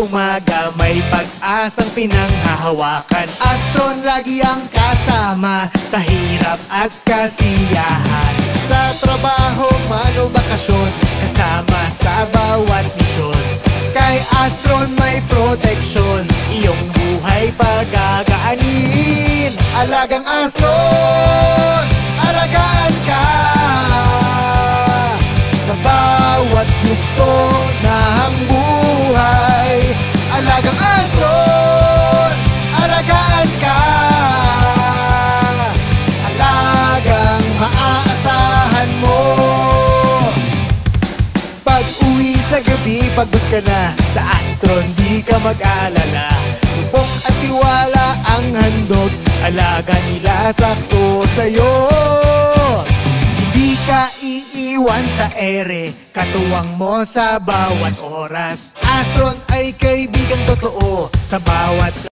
umaga, may pag-asang pinanghahawakan. Astron lagi ang kasama sa hirap at kasiyahan. Sa trabaho man o bakasyon, kasama sa bawat misyon. Kay Astron may proteksyon, iyong buhay pagagaanin. Alagang Astron, alagaan ka sa bawat yugto ng buhay. Alagang Astron, alagaan ka, alagang maaasahan mo. Pag-uwi sa gabi, pagod ka na, sa Astron di ka mag-alala. Subok at tiwala ang handog, alaga nila sakto sa'yo. Hindi ka iiwan sa ere, katuwang mo sa bawat oras. Astron ay kaibigang totoo sa bawat